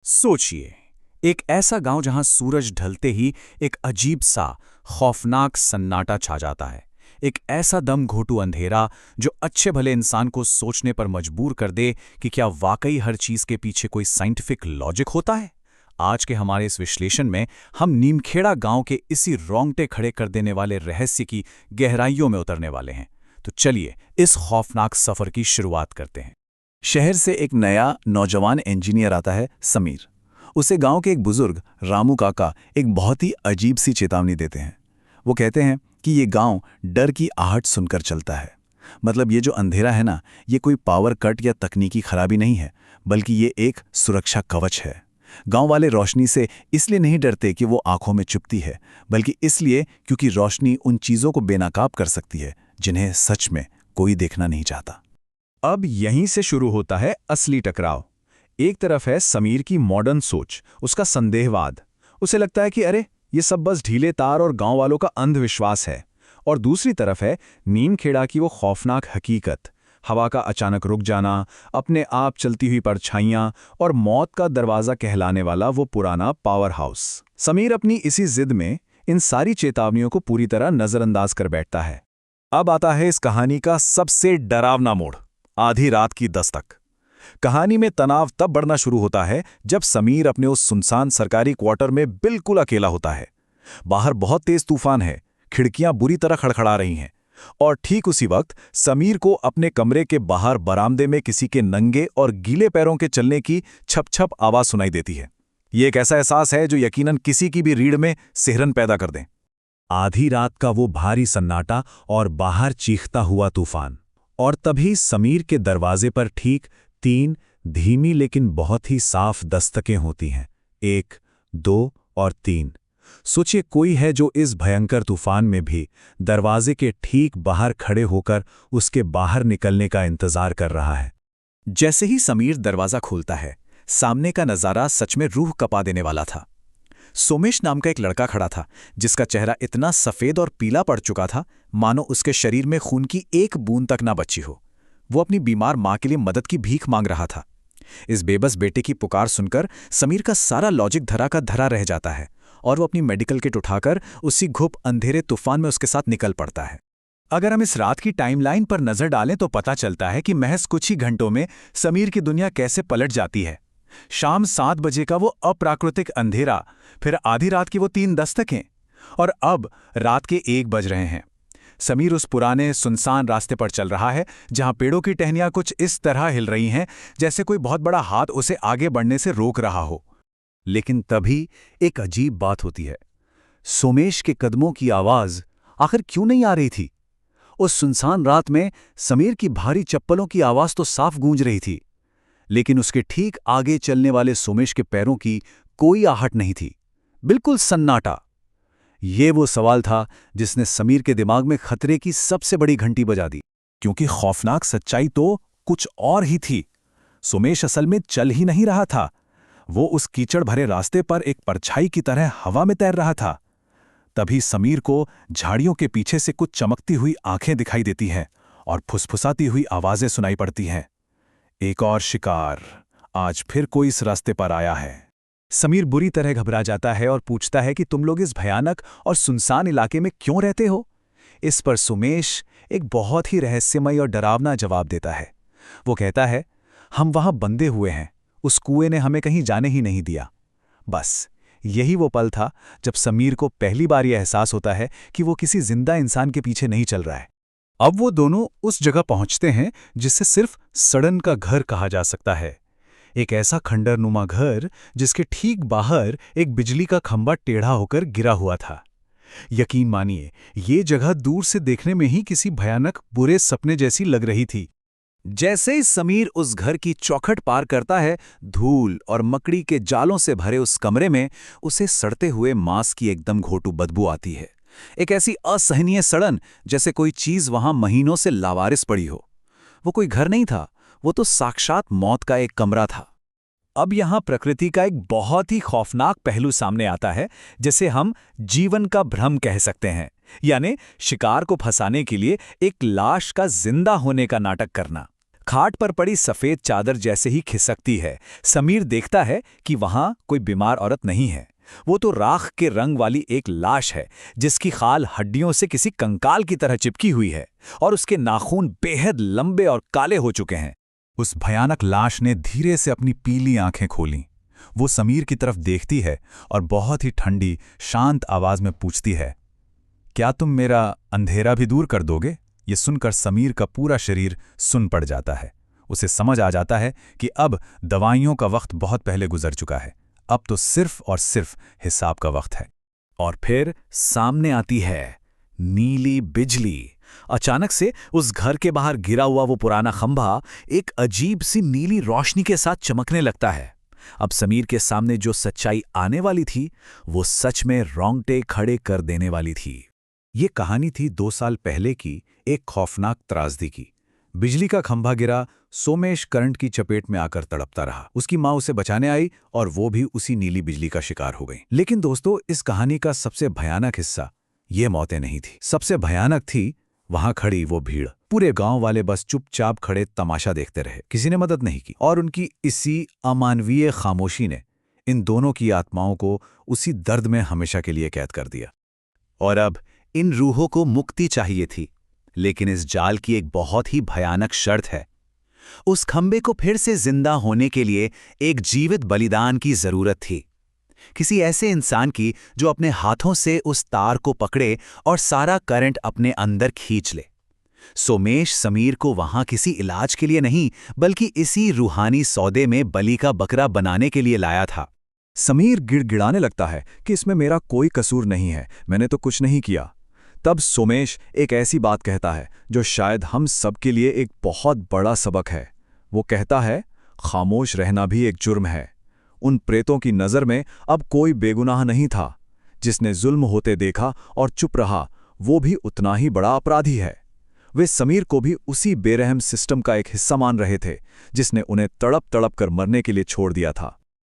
सोचिए, एक ऐसा गांव जहां सूरज ढलते ही एक अजीब सा खौफनाक सन्नाटा छा जाता है। एक ऐसा दम घोटू अंधेरा जो अच्छे भले इंसान को सोचने पर मजबूर कर दे कि क्या वाकई हर चीज के पीछे कोई साइंटिफिक लॉजिक होता है। आज के हमारे इस विश्लेषण में हम नीमखेड़ा गांव के इसी रोंगटे खड़े कर देने वाले रहस्य की गहराइयों में उतरने वाले हैं। तो चलिए इस खौफनाक सफर की शुरुआत करते हैं। शहर से एक नया नौजवान इंजीनियर आता है, समीर। उसे गांव के एक बुजुर्ग रामू काका एक बहुत ही अजीब सी चेतावनी देते हैं। वो कहते हैं कि ये गांव डर की आहट सुनकर चलता है। मतलब ये जो अंधेरा है ना, ये कोई पावर कट या तकनीकी खराबी नहीं है, बल्कि ये एक सुरक्षा कवच है। गांव वाले रोशनी से इसलिए नहीं डरते कि वो आंखों में चुभती है, बल्कि इसलिए क्योंकि रोशनी उन चीज़ों को बेनकाब कर सकती है जिन्हें सच में कोई देखना नहीं चाहता। अब यहीं से शुरू होता है असली टकराव। एक तरफ है समीर की मॉडर्न सोच, उसका संदेहवाद। उसे लगता है कि अरे ये सब बस ढीले तार और गांव वालों का अंधविश्वास है। और दूसरी तरफ है नीमखेड़ा की वो खौफनाक हकीकत, हवा का अचानक रुक जाना, अपने आप चलती हुई परछाइयां और मौत का दरवाजा कहलाने वाला वो पुराना पावर हाउस। समीर अपनी इसी जिद में इन सारी चेतावनियों को पूरी तरह नजरअंदाज कर बैठता है। अब आता है इस कहानी का सबसे डरावना मोड़, आधी रात की दस्तक। कहानी में तनाव तब बढ़ना शुरू होता है जब समीर अपने उस सुनसान सरकारी क्वार्टर में बिल्कुल अकेला होता है। बाहर बहुत तेज तूफान है, खिड़कियां बुरी तरह खड़खड़ा रही हैं, और ठीक उसी वक्त समीर को अपने कमरे के बाहर बरामदे में किसी के नंगे और गीले पैरों के चलने की छप-छप आवाज सुनाई देती है। ये एक ऐसा एहसास है जो यकीनन किसी की भी रीढ़ में सिहरन पैदा कर दे। आधी रात का वो भारी सन्नाटा और बाहर चीखता हुआ तूफान। और तभी समीर के दरवाजे पर ठीक 3 धीमी लेकिन बहुत ही साफ दस्तकें होती हैं। 1, 2 और 3। सोचिए, कोई है जो इस भयंकर तूफान में भी दरवाजे के ठीक बाहर खड़े होकर उसके बाहर निकलने का इंतजार कर रहा है। जैसे ही समीर दरवाजा खोलता है, सामने का नजारा सच में रूह कपा देने वाला था। सोमेश नाम का एक लड़का खड़ा था, जिसका चेहरा इतना सफेद और पीला पड़ चुका था मानो उसके शरीर में खून की एक बूंद तक ना बची हो। वो अपनी बीमार मां के लिए मदद की भीख मांग रहा था। इस बेबस बेटे की पुकार सुनकर समीर का सारा लॉजिक धरा का धरा रह जाता है और वो अपनी मेडिकल किट उठाकर उसी घुप अंधेरे तूफान में उसके साथ निकल पड़ता है। अगर हम इस रात की टाइमलाइन पर नजर डालें तो पता चलता है कि महज कुछ ही घंटों में समीर की दुनिया कैसे पलट जाती है। शाम 7 बजे का वो अप्राकृतिक अंधेरा, फिर आधी रात की वो 3 दस्तकें, और अब रात के 1 बज रहे हैं। समीर उस पुराने सुनसान रास्ते पर चल रहा है जहां पेड़ों की टहनियां कुछ इस तरह हिल रही हैं जैसे कोई बहुत बड़ा हाथ उसे आगे बढ़ने से रोक रहा हो। लेकिन तभी एक अजीब बात होती है। सोमेश के कदमों की आवाज आखिर क्यों नहीं आ रही थी? उस सुनसान रात में समीर की भारी चप्पलों की आवाज तो साफ गूंज रही थी, लेकिन उसके ठीक आगे चलने वाले सोमेश के पैरों की कोई आहट नहीं थी। बिल्कुल सन्नाटा। ये वो सवाल था जिसने समीर के दिमाग में खतरे की सबसे बड़ी घंटी बजा दी, क्योंकि खौफनाक सच्चाई तो कुछ और ही थी। सोमेश असल में चल ही नहीं रहा था। वो उस कीचड़ भरे रास्ते पर एक परछाई की तरह हवा में तैर रहा था। तभी समीर को झाड़ियों के पीछे से कुछ चमकती हुई आंखें दिखाई देती हैं और फुसफुसाती हुई आवाजें सुनाई पड़ती हैं। एक और शिकार, आज फिर कोई इस रास्ते पर आया है। समीर बुरी तरह घबरा जाता है और पूछता है कि तुम लोग इस भयानक और सुनसान इलाके में क्यों रहते हो? इस पर सुमेश एक बहुत ही रहस्यमय और डरावना जवाब देता है। वो कहता है, हम वहां बंधे हुए हैं, उस कुएं ने हमें कहीं जाने ही नहीं दिया। बस यही वो पल था जब समीर को पहली बार यह एहसास होता है कि वो किसी जिंदा इंसान के पीछे नहीं चल रहा है। अब वो दोनों उस जगह पहुंचते हैं जिसे सिर्फ सड़न का घर कहा जा सकता है। एक ऐसा खंडरनुमा घर जिसके ठीक बाहर एक बिजली का खंभा टेढ़ा होकर गिरा हुआ था। यकीन मानिए, ये जगह दूर से देखने में ही किसी भयानक बुरे सपने जैसी लग रही थी। जैसे ही समीर उस घर की चौखट पार करता है, धूल और मकड़ी के जालों से भरे उस कमरे में उसे सड़ते हुए मांस की एकदम घोटू बदबू आती है। एक ऐसी असहनीय सड़न जैसे कोई चीज वहां महीनों से लावारिस पड़ी हो। वो कोई घर नहीं था, वो तो साक्षात मौत का एक कमरा था। अब यहां प्रकृति का एक बहुत ही खौफनाक पहलू सामने आता है, जिसे हम जीवन का भ्रम कह सकते हैं। यानी शिकार को फंसाने के लिए एक लाश का जिंदा होने का नाटक करना। खाट पर पड़ी सफेद चादर जैसे ही खिसकती है। समीर देखता है कि वहां कोई बीमार औरत नहीं है। वो तो राख के रंग वाली एक लाश है, जिसकी खाल हड्डियों से किसी कंकाल की तरह चिपकी हुई है और उसके नाखून बेहद लंबे और काले हो चुके हैं। उस भयानक लाश ने धीरे से अपनी पीली आंखें खोलीं। वो समीर की तरफ देखती है और बहुत ही ठंडी, शांत आवाज में पूछती है, क्या तुम मेरा अंधेरा भी दूर कर दोगे? ये सुनकर समीर का पूरा शरीर सुन पड़ जाता है। उसे समझ आ जाता है कि अब दवाइयों का वक्त बहुत पहले गुजर चुका है। अब तो सिर्फ और सिर्फ हिसाब का वक्त है। और फिर सामने आती है नीली बिजली। अचानक से उस घर के बाहर गिरा हुआ वो पुराना खंभा एक अजीब सी नीली रोशनी के साथ चमकने लगता है। अब समीर के सामने जो सच्चाई आने वाली थी, वो सच में रोंगटे खड़े कर देने वाली थी। ये कहानी थी 2 साल पहले की एक खौफनाक त्रासदी की। बिजली का खंभा गिरा, सोमेश करंट की चपेट में आकर तड़पता रहा। उसकी माँ उसे बचाने आई और वो भी उसी नीली बिजली का शिकार हो गई। लेकिन दोस्तों, इस कहानी का सबसे भयानक हिस्सा ये मौतें नहीं थी। सबसे भयानक थी वहां खड़ी वो भीड़। पूरे गांव वाले बस चुपचाप खड़े तमाशा देखते रहे। किसी ने मदद नहीं की और उनकी इसी अमानवीय खामोशी ने इन दोनों की आत्माओं को उसी दर्द में हमेशा के लिए कैद कर दिया। और अब इन रूहों को मुक्ति चाहिए थी, लेकिन इस जाल की एक बहुत ही भयानक शर्त है। उस खंबे को फिर से जिंदा होने के लिए एक जीवित बलिदान की जरूरत थी। किसी ऐसे इंसान की जो अपने हाथों से उस तार को पकड़े और सारा करंट अपने अंदर खींच ले। सोमेश समीर को वहां किसी इलाज के लिए नहीं, बल्कि इसी रूहानी सौदे में बलि का बकरा बनाने के लिए लाया था। समीर गिड़गिड़ाने लगता है कि इसमें मेरा कोई कसूर नहीं है, मैंने तो कुछ नहीं किया। तब सोमेश एक ऐसी बात कहता है जो शायद हम सब के लिए एक बहुत बड़ा सबक है। वो कहता है, खामोश रहना भी एक जुर्म है। उन प्रेतों की नज़र में अब कोई बेगुनाह नहीं था। जिसने जुल्म होते देखा और चुप रहा, वो भी उतना ही बड़ा अपराधी है। वे समीर को भी उसी बेरहम सिस्टम का एक हिस्सा मान रहे थे, जिसने उन्हें तड़प तड़प कर मरने के लिए छोड़ दिया था।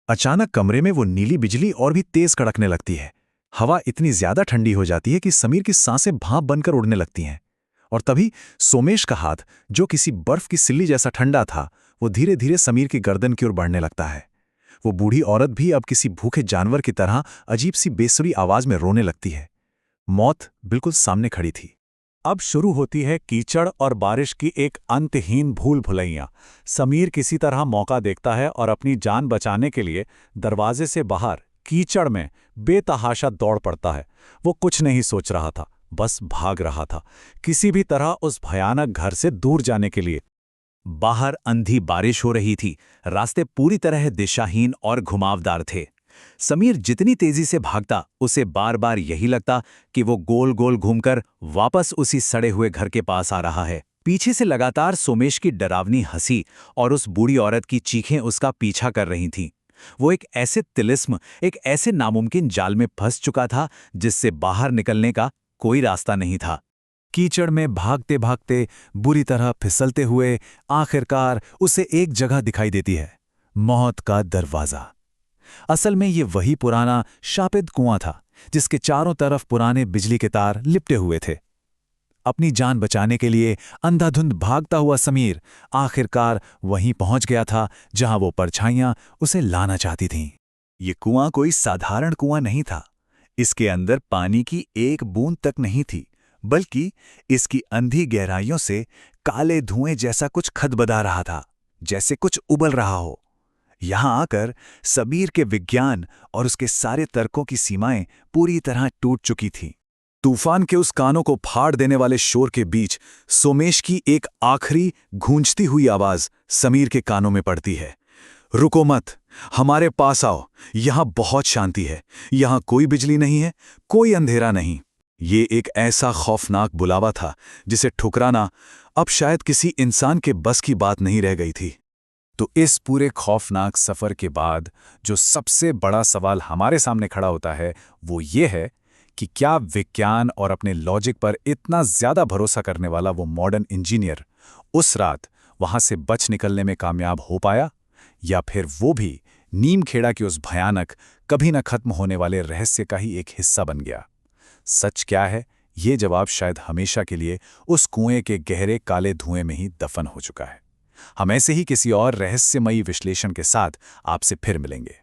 अचानक कमरे में वो नीली बिजली और भी तेज कड़कने लगती है। हवा इतनी ज्यादा ठंडी हो जाती है कि समीर की सांसें भाप बनकर उड़ने लगती हैं। और तभी सोमेश का हाथ, जो किसी बर्फ की सिल्ली जैसा ठंडा था, वो धीरे धीरे समीर की गर्दन की ओर बढ़ने लगता है। वो बूढ़ी औरत भी अब किसी भूखे जानवर की तरह अजीब सी बेसुरी आवाज में रोने लगती है। मौत बिल्कुल सामने खड़ी थी। अब शुरू होती है कीचड़ और बारिश की एक अंतहीन भूल भुलैया। समीर किसी तरह मौका देखता है और अपनी जान बचाने के लिए दरवाजे से बाहर कीचड़ में बेतहाशा दौड़ पड़ता है। वो कुछ नहीं सोच रहा था, बस भाग रहा था, किसी भी तरह उस भयानक घर से दूर जाने के लिए। बाहर अंधी बारिश हो रही थी। रास्ते पूरी तरह दिशाहीन और घुमावदार थे। समीर जितनी तेजी से भागता, उसे बार बार यही लगता कि वो गोल गोल घूमकर वापस उसी सड़े हुए घर के पास आ रहा है। पीछे से लगातार सोमेश की डरावनी हंसी और उस बूढ़ी औरत की चीखें उसका पीछा कर रही थीं। वो एक ऐसे तिलिस्म, एक ऐसे नामुमकिन जाल में फंस चुका था जिससे बाहर निकलने का कोई रास्ता नहीं था। कीचड़ में भागते भागते, बुरी तरह फिसलते हुए, आखिरकार उसे एक जगह दिखाई देती है, मौत का दरवाजा। असल में ये वही पुराना शापित कुआं था जिसके चारों तरफ पुराने बिजली के तार लिपटे हुए थे। अपनी जान बचाने के लिए अंधाधुंध भागता हुआ समीर आखिरकार वहीं पहुंच गया था जहां वो परछाइयां उसे लाना चाहती थीं। ये कुआं कोई साधारण कुआं नहीं था। इसके अंदर पानी की एक बूंद तक नहीं थी, बल्कि इसकी अंधी गहराइयों से काले धुएं जैसा कुछ खदबदा रहा था, जैसे कुछ उबल रहा हो। यहां आकर समीर के विज्ञान और उसके सारे तर्कों की सीमाएं पूरी तरह टूट चुकी थीं। तूफान के उस कानों को फाड़ देने वाले शोर के बीच सोमेश की एक आखिरी गूंजती हुई आवाज समीर के कानों में पड़ती है, रुको मत, हमारे पास आओ, यहां बहुत शांति है, यहां कोई बिजली नहीं है, कोई अंधेरा नहीं। ये एक ऐसा खौफनाक बुलावा था जिसे ठुकराना अब शायद किसी इंसान के बस की बात नहीं रह गई थी। तो इस पूरे खौफनाक सफर के बाद जो सबसे बड़ा सवाल हमारे सामने खड़ा होता है वो ये है कि क्या विज्ञान और अपने लॉजिक पर इतना ज्यादा भरोसा करने वाला वो मॉडर्न इंजीनियर उस रात वहां से बच निकलने में कामयाब हो पाया, या फिर वो भी नीमखेड़ा के उस भयानक, कभी न खत्म होने वाले रहस्य का ही एक हिस्सा बन गया। सच क्या है, ये जवाब शायद हमेशा के लिए उस कुएं के गहरे काले धुएं में ही दफन हो चुका है। हम ऐसे ही किसी और रहस्यमयी विश्लेषण के साथ आपसे फिर मिलेंगे।